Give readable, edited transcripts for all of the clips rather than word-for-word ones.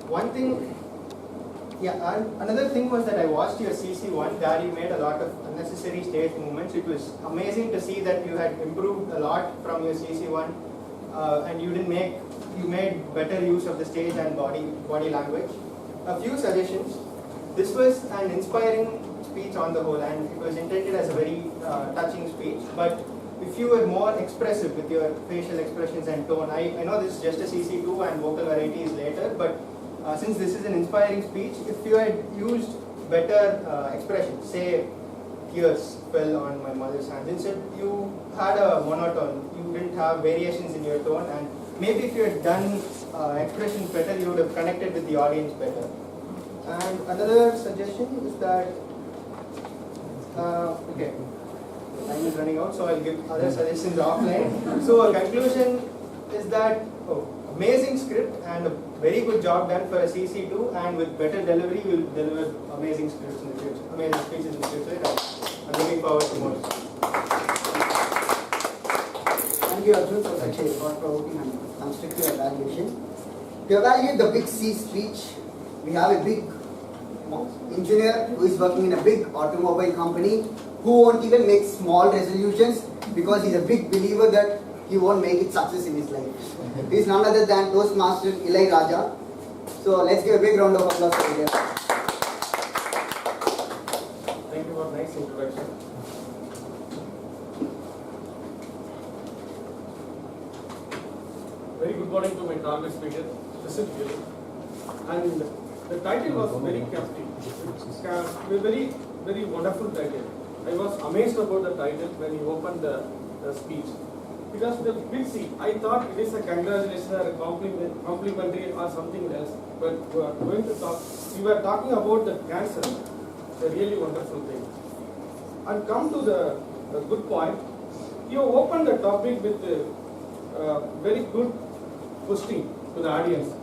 one thing, yeah, and another thing was that I watched your CC1. There you made a lot of unnecessary stage movements. It was amazing to see that you had improved a lot from your CC1, and you made better use of the stage and body language. A few suggestions. This was an inspiring speech on the whole, and it was intended as a very touching speech. But if you were more expressive with your facial expressions and tone, I know this is just a CC2 and vocal variety is later, but since this is an inspiring speech, if you had used better expressions, say tears fell on my mother's hands, instead you had a monotone, you didn't have variations in your tone, and maybe if you had done expressions better, you would have connected with the audience better. And another suggestion is that, okay, time is running out, so I'll give other suggestions offline. So a conclusion is that, amazing script and a very good job done for a CC2, and with better delivery, you will deliver amazing scripts in the future, amazing speeches in the future. I'm looking forward to more. Thank you, Arjun, for such a thought-provoking and constructive evaluation. To evaluate the Big C speech, we have a big engineer who is working in a big automobile company who won't even make small resolutions because he's a big believer that he won't make it success in his life. He is none other than Toastmaster Eli Raja. So let's give a big round of applause for him. Thank you for a nice introduction. Very good morning to my target speaker, Mr. Gil. And the title was very captive. A very, very wonderful title. I was amazed about the title when he opened the speech. Because the Big C, I thought it is a congratulation or a complimentary or something else. But we were talking about the cancer. It's a really wonderful thing. And come to the good point. You opened the topic with a very good question to the audience.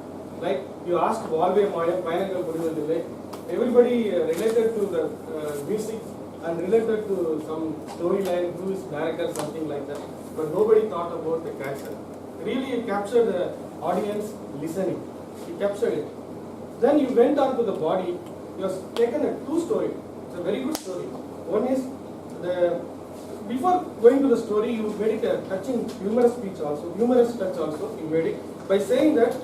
Like you asked Valve Maya, Pinnacle Pudiville, everybody related to the music and related to some storyline, who is director, something like that. But nobody thought about the cancer. Really, you captured the audience listening. You captured it. Then you went on to the body. You have taken a true story. It's a very good story. One is before going to the story, you made it a touching, humorous speech also, humorous touch also. You made it by saying that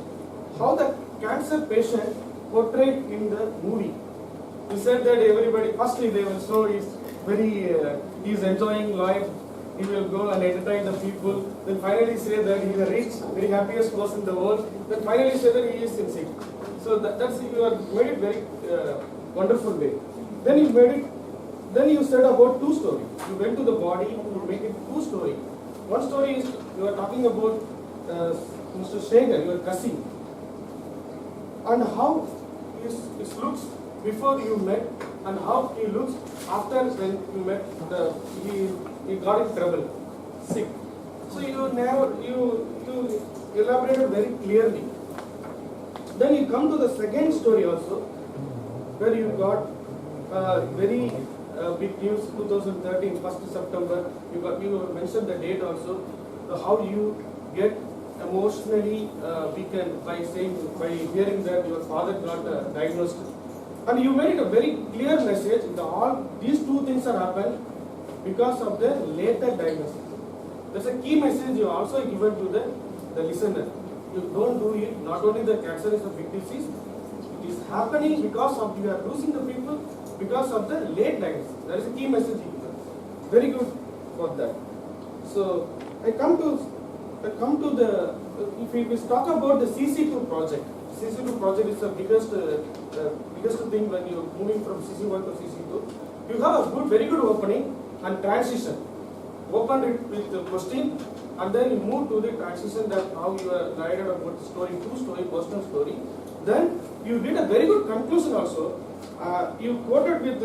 how the cancer patient portrayed in the movie. You said that everybody, firstly they will show he's very, he's enjoying life, he will go and entertain the people, then finally say that he's a rich, very happiest person in the world, then finally say that he is sick. So that's, you have made it very wonderful way. Then you made it, then you said about two stories. You went to the body, you make it two stories. One story is, you are talking about Mr. Shekhar, your cousin, and how his looks before you met and how he looks after when you met. He got in trouble, sick. So you elaborated very clearly. Then you come to the second story also, where you got very big news. 2013, 1st September. You mentioned the date also. How you get emotionally weakened by hearing that your father got diagnosed, and you made it a very clear message that all these two things are happened because of the later diagnosis. That's a key message you also given to the listener. You don't do it. Not only the cancer is a big disease, it is happening because of you are losing the people because of the late diagnosis. That is a key message you given. Very good for that. So I come to the, if we talk about the CC2 project. CC2 project is the biggest thing when you're moving from CC1 to CC2. You have a very good opening and transition. Opened it with the question, and then you move to the transition, that how you are guided about the story, true story, personal story. Then you did a very good conclusion also. You quoted with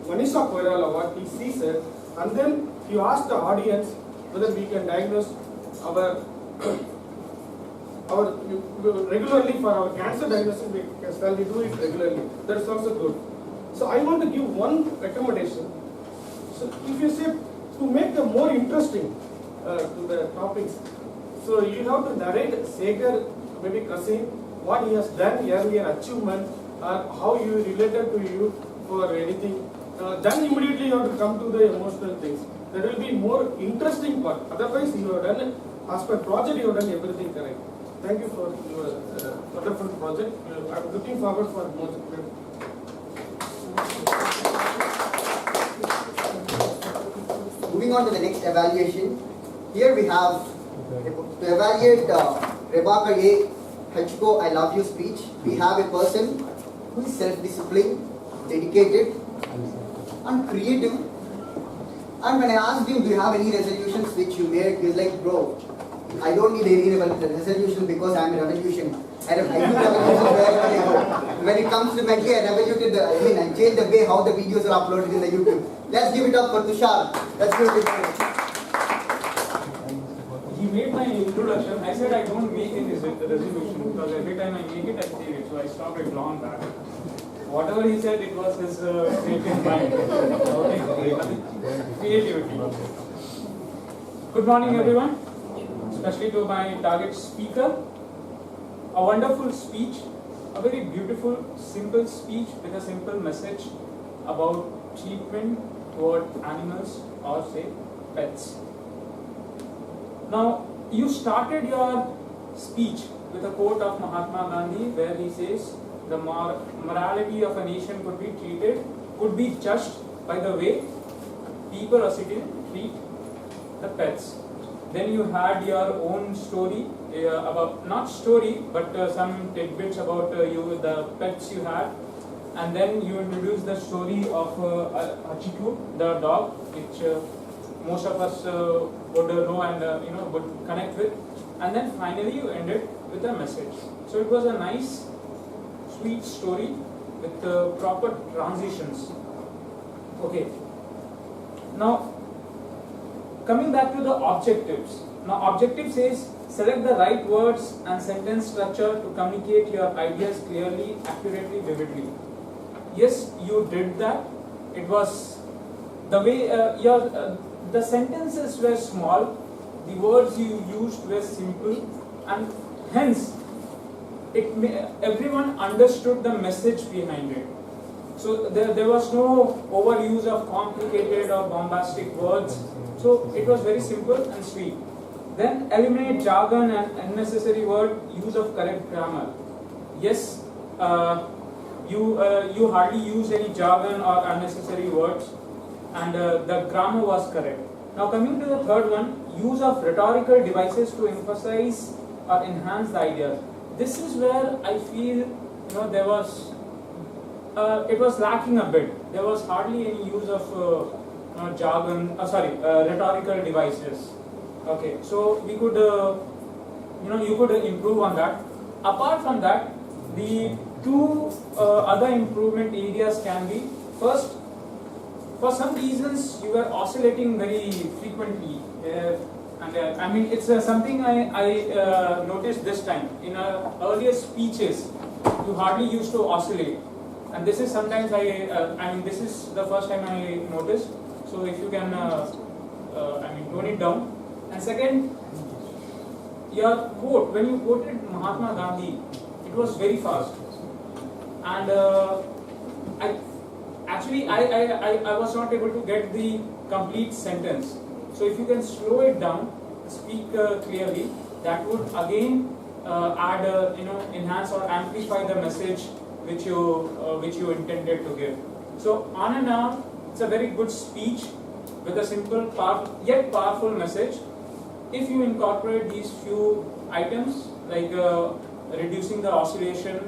Manisha Koirala what he said, and then you asked the audience whether we can diagnose our regularly for our cancer diagnosis, we do it regularly. That is also good. So I want to give one recommendation. So if you say to make them more interesting to the topics, so you have to narrate Shekhar, maybe cousin, what he has done earlier, achievement, or how you related to you for anything. Then immediately you have to come to the emotional things. That will be more interesting part. Otherwise, you have done, as per project, you have done everything correct. Thank you for your wonderful project. I am looking forward for more. Moving on to the next evaluation. Here we have to evaluate Rebecca A. Hechko, I love you speech. We have a person who is self-disciplined, dedicated, and creative. And when I asked him, do you have any resolutions which you made? He's like, bro, I don't need any resolution because I am a revolution. I do revolutions wherever I go. When it comes to Medley, I revoluted I changed the way how the videos are uploaded in the YouTube. Let's give it up for Tushar. Let's give it up. He made my introduction. I said I don't make any resolution because every time I make it, I save it. So I stopped it long back. Whatever he said, it was his creative mind. Creativity. Good morning, everyone. Especially to my target speaker. A wonderful speech, a very beautiful, simple speech with a simple message about treatment toward animals or say pets. Now, you started your speech with a quote of Mahatma Gandhi where he says the morality of a nation could be judged by the way people or citizens treat the pets. Then you had your own story about, not story, but some tidbits about the pets you had. And then you introduced the story of Achiku, the dog, which most of us would know and would connect with. And then finally you ended with a message. So it was a nice, sweet story with proper transitions. Okay. Now, coming back to the objectives. Now, objective says select the right words and sentence structure to communicate your ideas clearly, accurately, vividly. Yes, you did that. It was the way the sentences were small, the words you used were simple, and hence everyone understood the message behind it. So there was no overuse of complicated or bombastic words. So it was very simple and sweet. Then eliminate jargon and unnecessary word, use of correct grammar. Yes, you hardly use any jargon or unnecessary words, and the grammar was correct. Now coming to the third one, use of rhetorical devices to emphasize or enhance the ideas. This is where I feel there was it was lacking a bit. There was hardly any use of jargon. Rhetorical devices. Okay, so we could you could improve on that. Apart from that, the two other improvement areas can be, first, for some reasons you were oscillating very frequently, and I mean it's something I noticed this time. In earlier speeches, you hardly used to oscillate, and this is sometimes I mean this is the first time I noticed. So if you can tone it down. And second, your quote, when you quoted Mahatma Gandhi, it was very fast, and I was not able to get the complete sentence. So if you can slow it down, speak clearly, that would again add enhance or amplify the message which you intended to give. So on and on, it's a very good speech with a simple yet powerful message. If you incorporate these few items like reducing the oscillation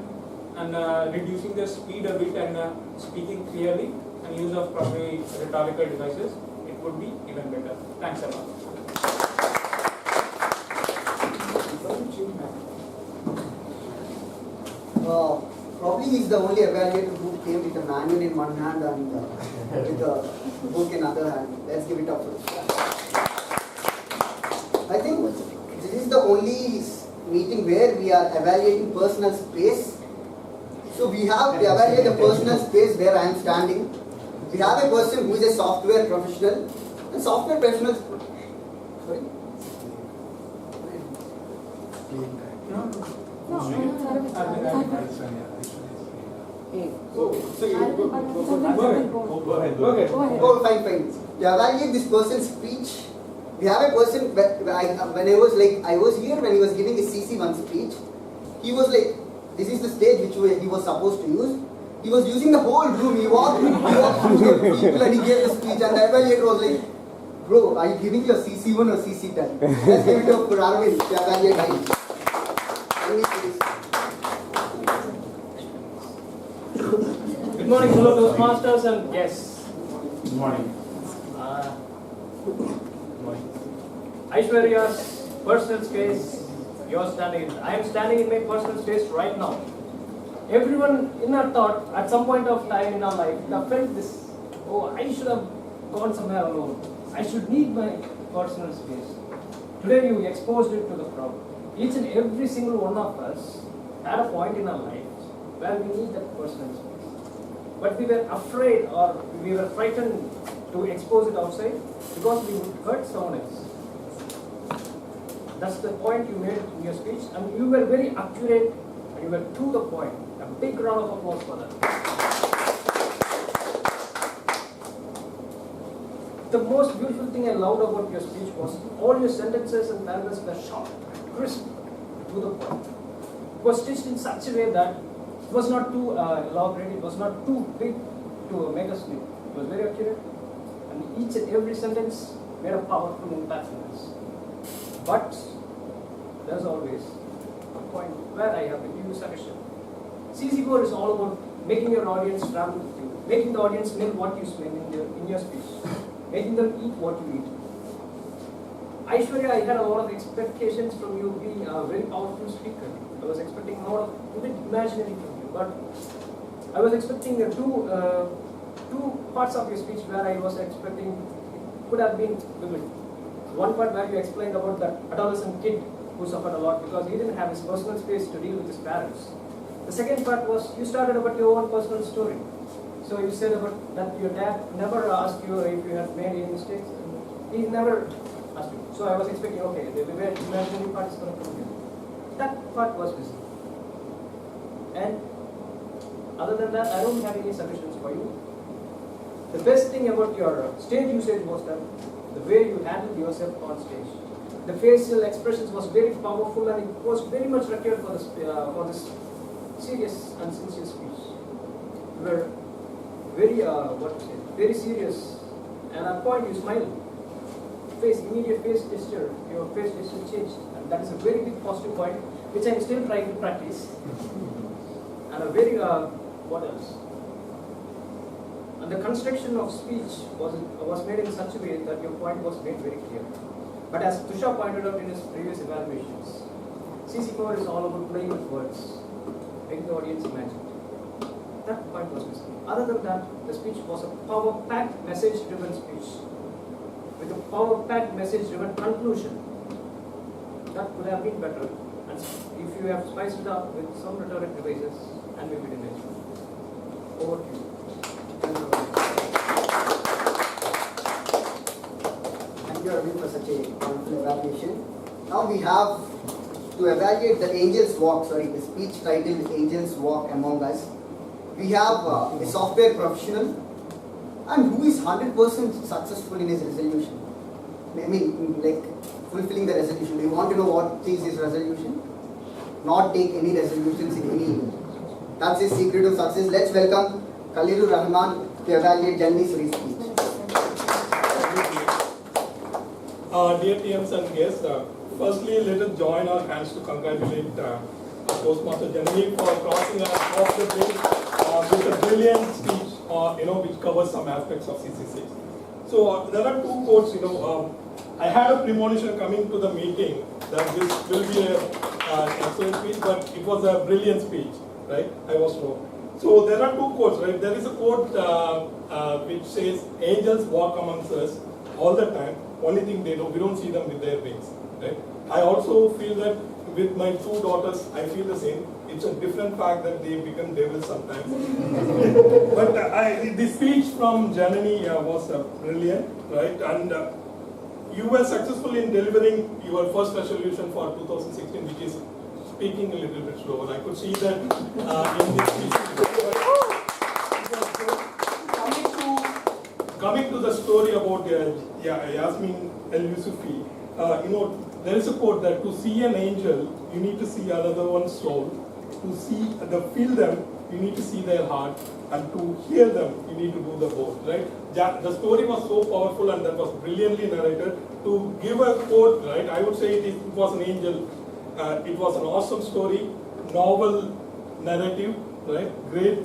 and reducing the speed a bit and speaking clearly and use of probably rhetorical devices, it would be even better. Thanks a lot. Probably he's the only evaluator who came with a manual in one hand and with a book in other hand. Let's give it up for him. I think this is the only meeting where we are evaluating personal space. So we have to evaluate the personal space where I am standing. We have a person who is a software professional. And software professionals, sorry? So you go ahead. Oh, fine. To evaluate this person's speech, we have a person, I was here when he was giving his CC1 speech, he was like, this is the stage which he was supposed to use. He was using the whole room, he walked through the people and he gave the speech, and the evaluator was like, bro, are you giving your CC1 or CC10? Let's give it up for Arvind to evaluate him. Good morning, fellow Toastmasters and guests. Good morning. Aishwarya's personal space, you're standing in. I am standing in my personal space right now. Everyone in our thought, at some point of time in our life, have felt this, oh, I should have gone somewhere alone. I should need my personal space. Today you exposed it to the crowd. Each and every single one of us had a point in our life where we need that personal space. But we were afraid or we were frightened to expose it outside because we would hurt someone else. That's the point you made in your speech, and you were very accurate and you were to the point. A big round of applause for that. The most beautiful thing I loved about your speech was all your sentences and paragraphs were short, crisp, to the point. It was stitched in such a way that it was not too elaborate, it was not too big to make us sleep. It was very accurate, and each and every sentence made a powerful impact on us. But there's always a point where I have to give you suggestion. CC4 is all about making your audience travel with you, making the audience smell what you smell in your speech, making them eat what you eat. Aishwarya, I had a lot of expectations from you being a very powerful speaker. I was expecting a lot of vivid imaginary from you, but I was expecting two parts of your speech where I was expecting it could have been vivid. One part where you explained about that adolescent kid who suffered a lot because he didn't have his personal space to deal with his parents. The second part was you started about your own personal story. So you said about that your dad never asked you if you had made any mistakes. He never asked you. So I was expecting, okay, the imaginary part is going to come here. That part was missing. And other than that, I don't have any suggestions for you. The best thing about your stage usage was that the way you handled yourself on stage. The facial expressions was very powerful and it was very much required for this serious and sincere speech. You were very, very serious, and at a point you smiled. Immediate face gesture, your face gesture changed, and that is a very big positive point, which I am still trying to practice. And a very, what else? And the construction of speech was made in such a way that your point was made very clear. But as Tushar pointed out in his previous evaluations, CC4 is all about playing with words, making the audience imagine. That point was missing. Other than that, the speech was a power-packed, message-driven speech with a power-packed, message-driven conclusion. That could have been better. And if you have spiced it up with some rhetoric devices and maybe dimension. Over to you. Thank you, Arvind, for such a wonderful evaluation. Now we have to evaluate the Angel's Walk, the speech title is Angel's Walk Among Us. We have a software professional and who is 100% successful in his resolution. I mean, like fulfilling the resolution. Do you want to know what is his resolution? Not take any resolutions in any. That's his secret of success. Let's welcome Khalilur Rahman to evaluate Janni's speech. Dear TMs and guests, firstly let us join our hands to congratulate Toastmaster Janani for crossing us off the bridge with a brilliant speech, which covers some aspects of CC6. So there are two quotes. I had a premonition coming to the meeting that this will be an excellent speech, but it was a brilliant speech, right? I was wrong. So there are two quotes, right? There is a quote which says, "Angels walk amongst us all the time. Only thing we don't see them with their wings." Right? I also feel that with my two daughters, I feel the same. It's a different fact that they become devils sometimes. But the speech from Janani was brilliant, right? And you were successful in delivering your first resolution for 2016, which is speaking a little bit slower. I could see that in this coming to the story about Yasmin El Yusufi, there is a quote that to see an angel, you need to see another one's soul. To feel them, you need to see their heart. And to hear them, you need to do the both, right? The story was so powerful and that was brilliantly narrated. To give a quote, right, I would say it was an angel. It was an awesome story, novel narrative, right? Great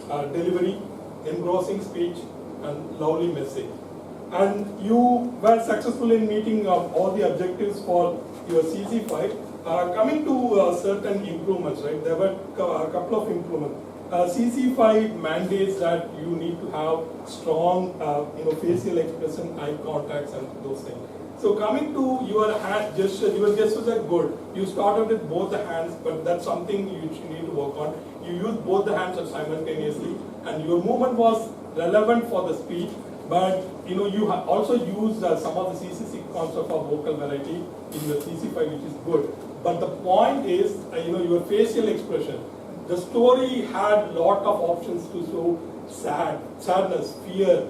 delivery, engrossing speech, and lovely message. And you were successful in meeting all the objectives for your CC5. Coming to certain improvements, right? There were a couple of improvements. CC5 mandates that you need to have strong, facial expression, eye contacts, and those things. So coming to your hand gesture, your gestures are good. You started with both the hands, but that's something you need to work on. You use both the hands simultaneously, and your movement was relevant for the speech. But you also used some of the CC6 concept of vocal variety in your CC5, which is good. But the point is, your facial expression. The story had lot of options to show sadness, fear,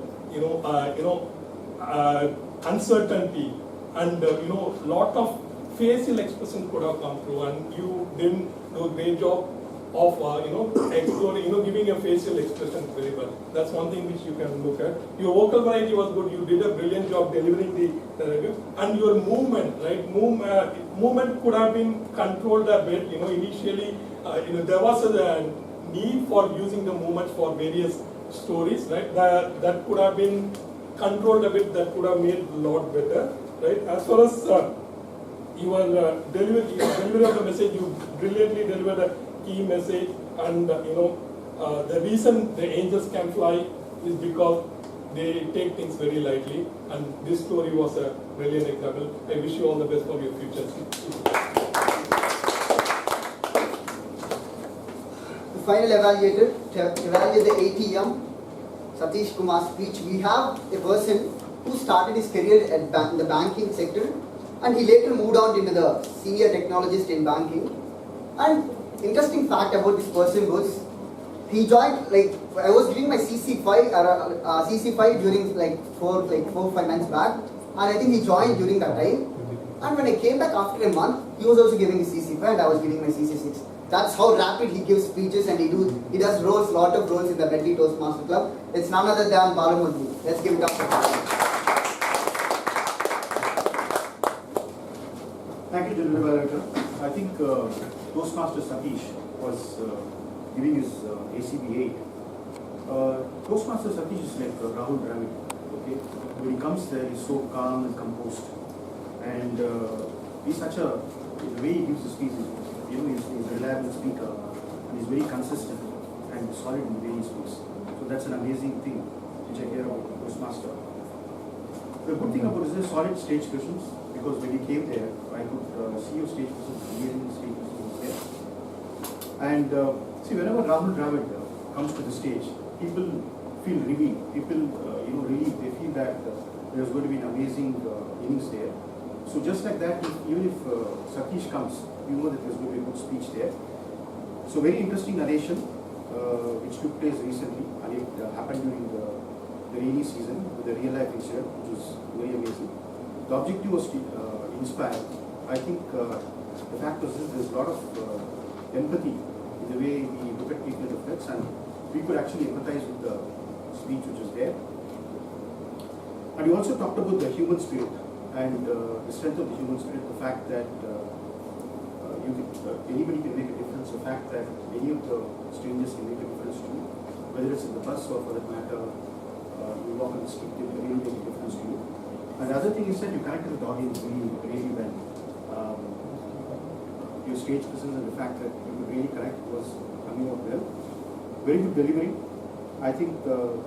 uncertainty, and lot of facial expression could have come through, and you didn't do a great job of exploring, giving a facial expression very well. That's one thing which you can look at. Your vocal variety was good. You did a brilliant job delivering the narrative, and your movement, right? Movement could have been controlled a bit. Initially, there was a need for using the movement for various stories, right? That could have been controlled a bit. That could have made a lot better, right? As far as your delivery of the message, you brilliantly delivered a key message, and the reason the angels can fly is because they take things very lightly, and this story was a brilliant example. I wish you all the best for your future. The final evaluator to evaluate the ATM, Satish Kumar's speech. We have a person who started his career in the banking sector, and he later moved on into the senior technologist in banking. And interesting fact about this person was, he joined, I was giving my CC5 during 4-5 months back, and I think he joined during that time. And when I came back after a month, he was also giving his CC5 and I was giving my CC6. That's how rapid he gives speeches, and he does lot of roles in the Bentley Toastmaster Club. It's none other than Balamurthy. Let's give it up for him. Thank you, General Director. I think Toastmaster Satish was giving his ACB 8. Toastmaster Satish is like Rahul Dravid. Okay, when he comes there, he's so calm and composed, and he's such the way he gives his speech, he's a reliable speaker, and he's very consistent and solid in the way he speaks. So that's an amazing thing which I hear about Toastmaster. The good thing about it is the solid stage presence, because when you came there, I could see your stage presence, amazing stage presence there. And see, whenever Rahul Dravid comes to the stage, people feel relieved. People, relieved. They feel that there's going to be an amazing innings there. So just like that, even if Satish comes, you know that there's going to be a good speech there. So very interesting narration, which took place recently, and it happened during the rainy season with a real life incident, which was very amazing. The objective was to inspire. I think the fact was that there's a lot of empathy in the way we look at people and effects, and we could actually empathize with the speech which was there. And you also talked about the human spirit and the strength of the human spirit, the fact that anybody can make a difference, the fact that any of the strangers can make a difference to you, whether it's in the bus or for that matter, you walk on the street, it can really make a difference to you. And the other thing is that you connected with the audience really well. Your stage presence and the fact that you could really connect was coming out well. Very good delivery. I think the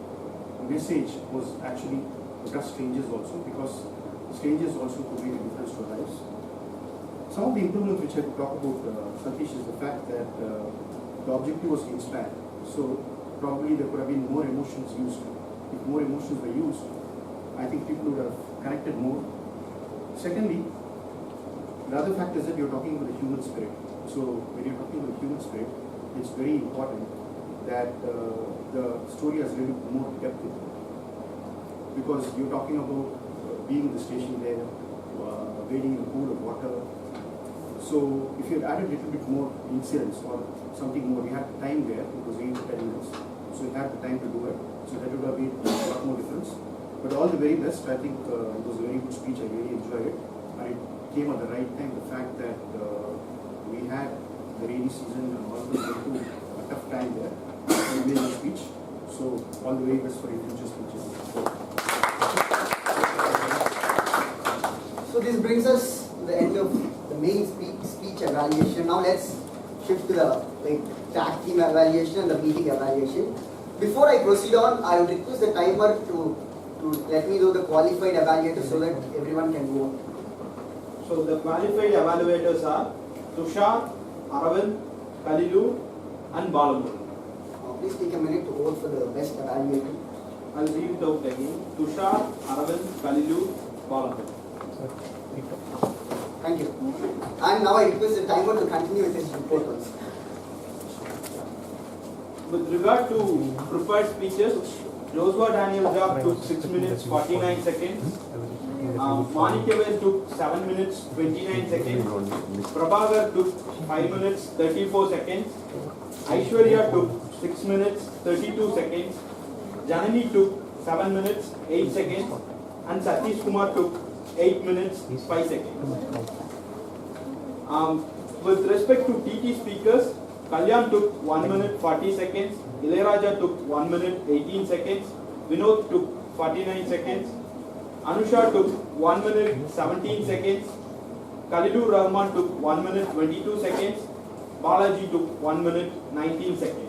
message was actually to trust strangers also, because strangers also could make a difference to our lives. Some of the improvements which I could talk about, Satish, is the fact that the objective was to inspire. So probably there could have been more emotions used. If more emotions were used, I think people would have connected more. Secondly, the other fact is that you're talking about the human spirit. So when you're talking about human spirit, it's very important that the story has a little bit more depth in it. Because you're talking about being in the station there, wading in a pool of water. So if you had added a little bit more incidents or something more, we had time there, it was 8 to 10 minutes. So we had the time to do it. So that would have made a lot more difference. But all the very best, I think it was a very good speech, I really enjoyed it. And it came at the right time, the fact that we had the rainy season and all of us went through a tough time there. We made a speech. So all the very best for your future speeches. So this brings us to the end of the main speech evaluation. Now let's shift to the tag team evaluation and the meeting evaluation. Before I proceed on, I would request the timer to let me know the qualified evaluators so that everyone can vote. So the qualified evaluators are Tushar, Aravind, Kalilu and Balamuru. Please take a minute to vote for the best evaluator. I'll read it out again. Tushar, Aravind, Kalilu, Balamuru. Thank you. And now I request the timer to continue with his report also. With regard to prepared speeches, Joshua Daniel Job took 6 minutes 49 seconds. Manikya took 7 minutes 29 seconds. Prabhagar took 5 minutes 34 seconds. Aishwarya took 6 minutes 32 seconds. Janani took 7 minutes 8 seconds. And Satish Kumar took 8 minutes 5 seconds. With respect to TT speakers, Kalyan took 1 minute 40 seconds. Ilayaraja took 1 minute 18 seconds. Vinod took 49 seconds. Anusha took 1 minute 17 seconds. Khalilur Rahman took 1 minute 22 seconds. Balaji took 1 minute 19 seconds.